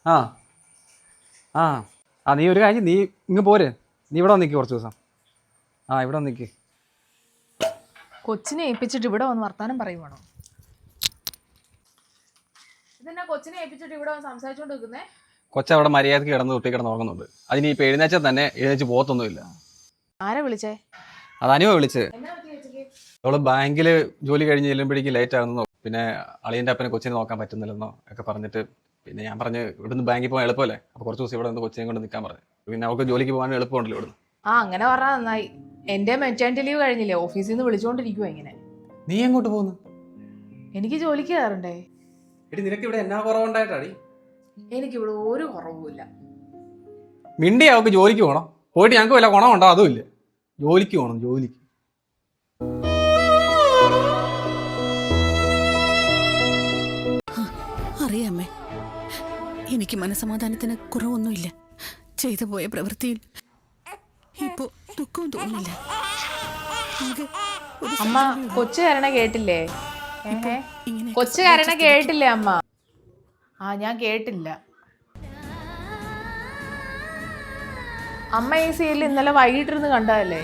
ആ ആ ആ നീ ഒരു കാര്യം നീ ഇങ്ങ് പോര്. നീ ഇവിടെ വന്ന് നിൽക്ക് കുറച്ച് ദിവസം. ഇവിടെ വന്ന് നിൽക്ക്. കൊച്ചിനെ ഏൽപ്പിച്ചിട്ട് ഇവിടെ വന്ന് വർത്താനം പറയുവാണോ? ഇതെന്നാ കൊച്ചിനെ ഏൽപ്പിച്ചിട്ട് ഇവിടെ വന്ന് സംസാരിച്ചോണ്ട് നിൽക്കുന്നേ? കൊച്ചവിടെ മര്യാദയ്ക്ക് തൊട്ടി കിടന്ന് ഉറങ്ങുന്നുണ്ട്. അതിന് ഇപ്പം എഴുന്നേച്ചാൽ തന്നെ എഴുന്നേച്ച് പോകത്തൊന്നുമില്ല. ആരെ വിളിച്ചേ? അത് അനുവ വിളിച്ച്. അവള് ബാങ്കിൽ ജോലി കഴിഞ്ഞ് ചെല്ലുമ്പോഴേക്കും ലേറ്റ് ആകുന്നോ, പിന്നെ അളിയൻ്റെ അപ്പനെ കൊച്ചിനെ നോക്കാൻ പറ്റുന്നില്ലെന്നോ ഒക്കെ പറഞ്ഞിട്ട് പിന്നെ ഞാൻ പറഞ്ഞ് ഇവിടുന്ന് ബാങ്കിൽ പോകാൻ എളുപ്പമല്ലേ, അപ്പോൾ കുറച്ച് ദിവസം ഇവിടെ നിന്ന് കൊച്ചിനെ കൊണ്ട് നിൽക്കാൻ പറഞ്ഞു. പിന്നെ അവൾക്ക് ജോലിക്ക് പോകാൻ എളുപ്പമുണ്ടല്ലോ ഇവിടുന്ന്. അങ്ങനെ പറഞ്ഞാൽ നന്നായി. എന്റെ മെറ്റേണിറ്റി ലീവ് കഴിഞ്ഞില്ലേ, ഓഫീസിൽ നിന്ന് വിളിച്ചോണ്ടിരിക്കുവോ ഇങ്ങനെ. നീ എങ്ങോട്ട് പോകുന്നു? എനിക്ക് ജോലിക്ക് കയറണ്ടേ? എടി നിനക്ക് ഇവിടെ എന്നാ കുറവുണ്ടായിട്ടാടി? എനിക്കിവിടെ ഒരു കുറവുമില്ല. മിണ്ടി അവൾക്ക് ജോലിക്ക് പോകണം. പോയിട്ട് ഞങ്ങൾക്ക് വല്ല ഗുണമുണ്ടോ? അതുമില്ല. ജോലിക്ക് പോകണം, ജോലിക്ക്. അറിയാമേ, എനിക്ക് മനസമാധാനത്തിന് കുറവൊന്നുമില്ല. ചെയ്തു പോയ പ്രവൃത്തിയിൽ ഇപ്പോ ദുഃഖവും തോന്നില്ല. അമ്മ കൊച്ചു കരണ കേട്ടില്ലേ? കൊച്ചു കരണ കേട്ടില്ലേ അമ്മ? ഞാൻ കേട്ടില്ല. അമ്മ ഈ സീരിയൽ ഇന്നലെ വൈകിട്ടിരുന്ന് കണ്ടതല്ലേ?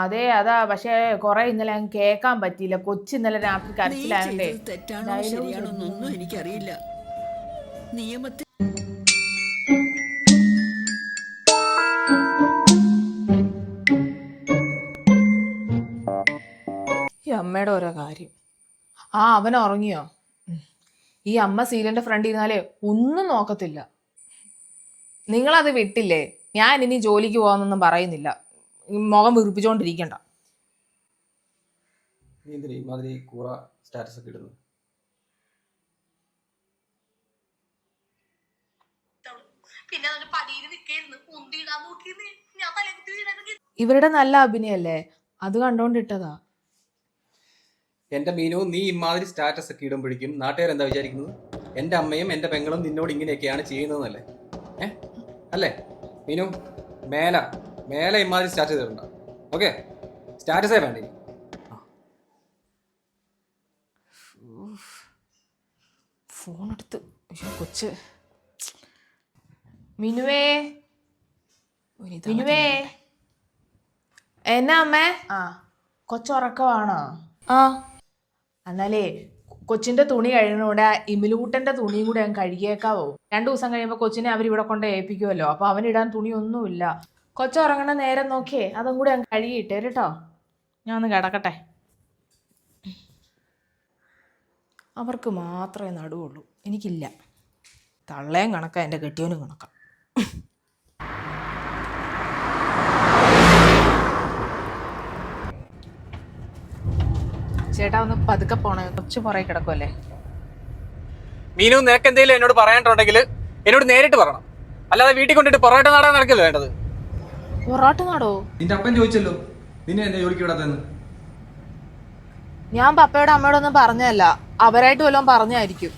അതെ അതാ. പക്ഷെ കൊറേ ഇന്നലെ ഞാൻ കേക്കാൻ പറ്റിയില്ല. കൊച്ചു ഇന്നലെ രാത്രി കരച്ചിലായോണ്ടേ. തെറ്റാണോ ശരിയാണോന്നൊന്നും എനിക്കറിയില്ല. നിയമത്തിൽ ഈ അമ്മയുടെ ഓരോ കാര്യം. അവൻ ഉറങ്ങിയോ? ഈ അമ്മ സീരിയലിന്റെ ഫ്രണ്ട് ഇരുന്നാലേ ഒന്നും നോക്കത്തില്ല. നിങ്ങളത് വിട്ടില്ലേ? ഞാൻ ഇനി ജോലിക്ക് പോകാന്നൊന്നും പറയുന്നില്ല. മുഖം വീർപ്പിച്ചോണ്ടിരിക്കണ്ട. ഇവരുടെ നല്ല അഭിനയല്ലേ, അത് കണ്ടോണ്ടിട്ടതാ. എന്റെ മീനു, നീ ഇമാതിരി സ്റ്റാറ്റസ് ഒക്കെ ഇടുമ്പോഴേക്കും നാട്ടുകാർ എന്താ വിചാരിക്കുന്നത്? എന്റെ അമ്മയും എന്റെ പെങ്ങളും നിന്നോട് ഇങ്ങനെയൊക്കെയാണ് ചെയ്യുന്നതെന്നല്ലേ? അല്ലേ മീനു? മേലെ ഇമാതിരി സ്റ്റാറ്റസ് ഇടണ്ട. ഓക്കെ, സ്റ്റാറ്റസേ വേണ്ട. ഫോൺ എടുത്ത് കൊച്ച്. മിനുവേ, മിനുവേ. എന്നാ അമ്മേ? കൊച്ചുറക്കമാണോ? എന്നാലേ കൊച്ചിന്റെ തുണി കഴിയുന്നൂടെ ഇമിലൂട്ടന്റെ തുണിയും കൂടെ ഞാൻ കഴുകിയേക്കാവോ? 2 ദിവസം കഴിയുമ്പോ കൊച്ചിനെ അവരിവിടെ കൊണ്ട് ഏൽപ്പിക്കുമല്ലോ. അപ്പൊ അവനിടാൻ തുണിയൊന്നുമില്ല. കൊച്ചുറങ്ങണ നേരം നോക്കിയേ അതും കൂടെ ഞാൻ കഴുകിയിട്ടേ കേട്ടോ. ഞാൻ ഒന്ന് കിടക്കട്ടെ. അവർക്ക് മാത്രമേ നടുവുള്ളൂ, എനിക്കില്ല. തള്ളയും കണക്കാ, എൻ്റെ കെട്ടിയവനും കണക്കാം. ചേട്ടാ ഒന്ന് പതുക്കെ പോണേ, കൊച്ചു പുറകെ കിടക്കുമല്ലേ. മീനു, നിനക്ക് എന്തെങ്കിലും എന്നോട് പറയാനുണ്ടെങ്കിൽ എന്നോട് നേരിട്ട് പറയണം. അല്ലാതെ വീട്ടിൽ കൊണ്ടിട്ട് പൊറോട്ട നാടാൻ നടക്കില്ല വേണ്ടത്. പൊറോട്ട നാടോ? നിന്റെ അപ്പൻ ചോദിച്ചല്ലോ നിന്നെ എന്നെ ജോലിക്ക് വിടാത്തെന്ന്. ഞാൻ പപ്പയോട് അമ്മയോടൊന്നും പറഞ്ഞതല്ല, അവരായിട്ട് വല്ലതും പറഞ്ഞായിരിക്കും.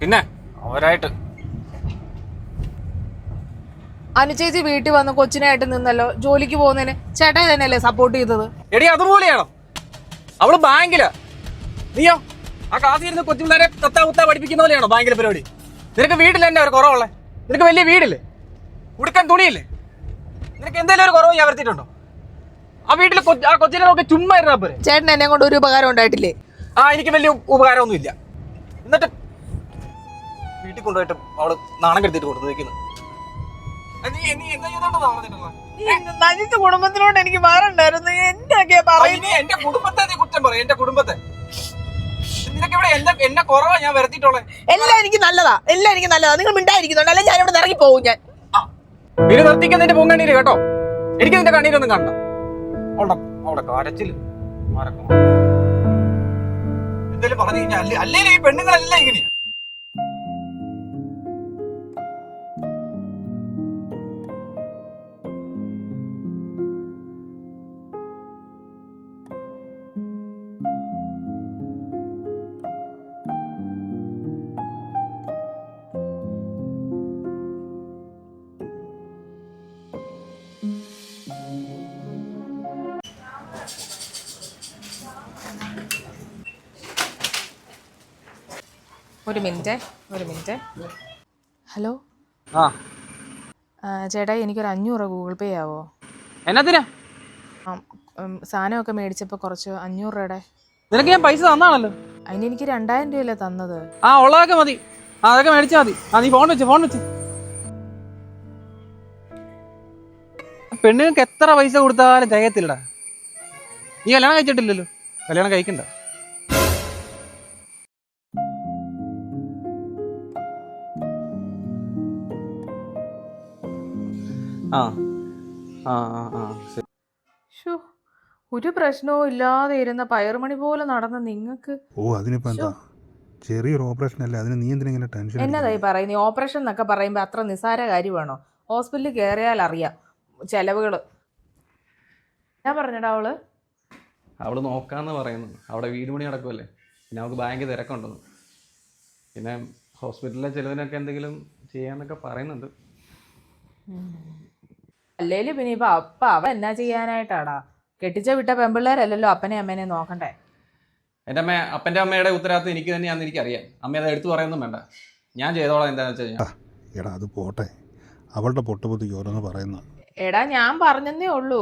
പിന്നെ അവരായിട്ട് അനുചേച്ചി വീട്ടിൽ വന്ന് കൊച്ചിനായിട്ട് നിന്നല്ലോ. ജോലിക്ക് പോകുന്നതിന് ചേട്ടാ തന്നെയല്ലേ സപ്പോർട്ട് ചെയ്തത്? എടി അതുപോലെയാണോ? അവള് ബാങ്കിലാ, നീയോ ആ ക്ലാസ്സിരുന്ന് കൊച്ചുപിള്ളേരെ തത്താ കുത്താ പഠിപ്പിക്കുന്ന പോലെയാണോ ബാങ്കിലെ പരിപാടി? നിനക്ക് വീട്ടിൽ തന്നെ ഒരു കുറവുള്ളേ? നിനക്ക് വലിയ വീടില്ലേ? ഉടുക്കാൻ തുണിയില്ലേ? നിനക്ക് എന്തെങ്കിലും ഒരു കുറവ് ഞാൻ വരുത്തിയിട്ടുണ്ടോ? ആ വീട്ടിൽ ആ കൊച്ചിനെ നോക്കി ചുമ്മാ ഇരുന്നാ പോരെ? ചേട്ടൻ എന്നെ കൊണ്ട് ഒരു ഉപകാരം ഉണ്ടായിട്ടില്ലേ? എനിക്ക് വലിയ ഉപകാരമൊന്നും ഇല്ല. എന്നിട്ട് വീട്ടിൽ കൊണ്ടുപോയിട്ട് അവള് നാണം കെടുത്തിട്ട് കൊടുത്തിരിക്കുന്നു. നശിച്ച കുടുംബത്തിനോട് എനിക്ക് മാറുണ്ടായിരുന്നു. എന്റെ കുടുംബത്തെ നീ കുറ്റം പറയും. എന്റെ കുടുംബത്തെ നിനക്കിവിടെ എന്നെ കുറവാ ഞാൻ വരുത്തിയിട്ടുള്ളത്. എല്ലാം എനിക്ക് നല്ലതാ, എല്ലാം എനിക്ക് നല്ലതാ. നിങ്ങൾ മിണ്ടായിരിക്കുന്നുണ്ട്, അല്ലെ ഞാൻ ഇവിടെ ഇറങ്ങി പോകും. ഞാൻ പിന്നെ നിർത്തിക്കാൻ നിന്റെ പൂങ്കണ്ണീര് കേട്ടോ. എനിക്ക് നിന്റെ കണ്ണീരൊന്നും കണ്ട. അവിടെ കരച്ചില് എന്തേലും പറഞ്ഞു കഴിഞ്ഞാൽ അല്ലേലും ഈ പെണ്ണുങ്ങളെല്ലാം ഇങ്ങനെയാ. ഒരു മിനിറ്റ്. ഹലോ ആ ചേട്ടാ, എനിക്കൊരു 500 ഗൂഗിൾ പേ ആവോ? എന്നാത്തിനാ? സാധനമൊക്കെ മേടിച്ചപ്പോൾ കുറച്ച് 500 രൂപയുടെ. നിനക്ക് ഞാൻ പൈസ തന്നാണല്ലോ. അതിന് എനിക്ക് 2000 രൂപയല്ലേ തന്നത്? ആ ഉള്ളതൊക്കെ മതി, അതൊക്കെ മേടിച്ചാൽ മതി. നീ ഫോൺ വെച്ച്. പെണ്ണുങ്ങൾക്ക് എത്ര പൈസ കൊടുത്താലും തികയത്തില്ലടാ. നീ കല്യാണം കഴിച്ചിട്ടില്ലല്ലോ, കല്യാണം കഴിക്കണ്ട. ആ ആ ആ ശരി. ഷോ, ഒരു പ്രശ്നവും ഇല്ലാതെ ഇരുന്ന പയറുമണി പോലെ നടന്ന നിങ്ങൾക്ക്. ഓ അതിനിപ്പോ എന്താ, ചെറിയൊരു ഓപ്പറേഷൻ അല്ലേ, അതിന് നീ എന്തിനാ ഇങ്ങനെ ടെൻഷൻ? എന്നതായി പറയുന്നത്? ഓപ്പറേഷൻ എന്നൊക്കെ പറയുമ്പോൾ അത്ര നിസ്സാര കാര്യമാണോ? ഹോസ്പിറ്റലിൽ കയറിയാൽ അറിയാം ചെലവുകൾ. ഞാൻ പറഞ്ഞടാ, അവള് നോക്കാന്ന് പറയുന്നു. അവിടെ വീട് പണി നടക്കുമല്ലേ, പിന്നെ അവൾക്ക് ബാങ്ക് തിരക്കുണ്ടെന്ന്, പിന്നെ ഹോസ്പിറ്റലിലെ ചിലവിനൊക്കെ എന്തെങ്കിലും ചെയ്യാന്നൊക്കെ പറയുന്നുണ്ട്. അല്ലേലും പിന്നെ ഇപ്പൊ അവൻ എന്നാ ചെയ്യാനായിട്ടാടാ? കെട്ടിച്ച വിട്ട പെമ്പിള്ളേരല്ലല്ലോ അപ്പനെ അമ്മേനെ നോക്കണ്ടേ? എൻ്റെ അപ്പൻ്റെ അമ്മയുടെ ഉത്തരവാദിത്വം എനിക്ക് തന്നെയാണെന്ന് എനിക്കറിയാം. അമ്മ അത് എടുത്തു പറയുന്നും വേണ്ട, ഞാൻ ചെയ്തോളാം. എന്താണെന്ന് വെച്ച് കഴിഞ്ഞാൽ എടാ അത് പോട്ടെ, അവളുടെ പൊട്ടുപൊത്തിക്ക് ഓരോന്ന് പറയുന്ന. എടാ ഞാൻ പറഞ്ഞതേ ഉള്ളൂ,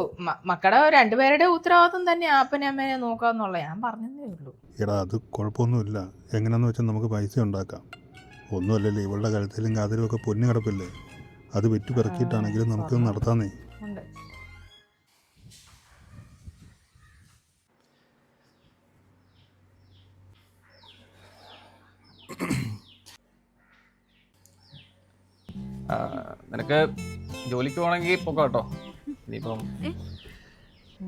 മക്കളുടെ രണ്ടുപേരുടെ ഉത്തരവാദിത്വം തന്നെ അപ്പനെ അമ്മേനെ നോക്കാന്നുള്ള ഞാൻ പറഞ്ഞതേ ഉള്ളൂ. എടാ അത് കുഴപ്പമൊന്നുമില്ല, എങ്ങനെയാന്ന് വെച്ചാൽ നമുക്ക് പൈസ ഉണ്ടാക്കാം. ഒന്നുമല്ലല്ലോ, ഇവളുടെ കഴുത്തിലും കാതിലും ഒക്കെ പൊന്നു കിടപ്പില്ലേ, അത് വിറ്റ് പിറക്കിയിട്ടാണെങ്കിലും നമുക്കൊന്ന് നടത്താന്നേ. ഉണ്ട്. നിനക്ക് ജോലിക്ക് പോകണമെങ്കിൽ പൊക്കോ കേട്ടോ. ഇനിയിപ്പം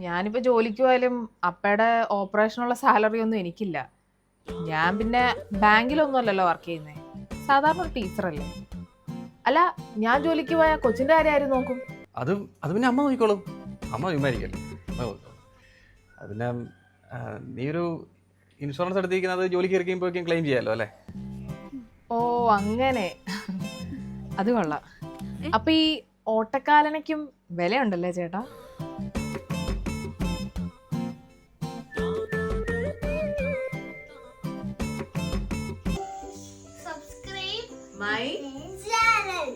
ഞാനിപ്പോൾ ജോലിക്ക് പോയാലും അപ്പയുടെ ഓപ്പറേഷനുള്ള സാലറി ഒന്നും എനിക്കില്ല. ഞാൻ പിന്നെ ബാങ്കിലൊന്നും അല്ലല്ലോ വർക്ക് ചെയ്യുന്നത്, സാധാരണ ഒരു ടീച്ചറല്ലേ. അല്ല, ഞാൻ ജോലിക്ക് പോയാൽ കൊച്ചിൻ്റെ കാര്യം ആരും നോക്കും? അത് പിന്നെ അമ്മ നോക്കിക്കോളും. അമ്മ ചുമ്മാരിക്കല്ലേ, അമ്മ നോക്കിക്കോളും. അത് പിന്നെ നീ ഒരു ഇൻഷുറൻസ് എടുത്തിരിക്കുന്നത് ജോലിക്ക് ഇറക്കുമ്പോഴേക്കും ക്ലെയിം ചെയ്യാമല്ലോ അല്ലേ? ഓ അങ്ങനെ, അത് കൊള്ളാം. അപ്പൊ ഈ ഓട്ടക്കാലനയ്ക്കും വിലയുണ്ടല്ലേ ചേട്ടാ? Subscribe my channel.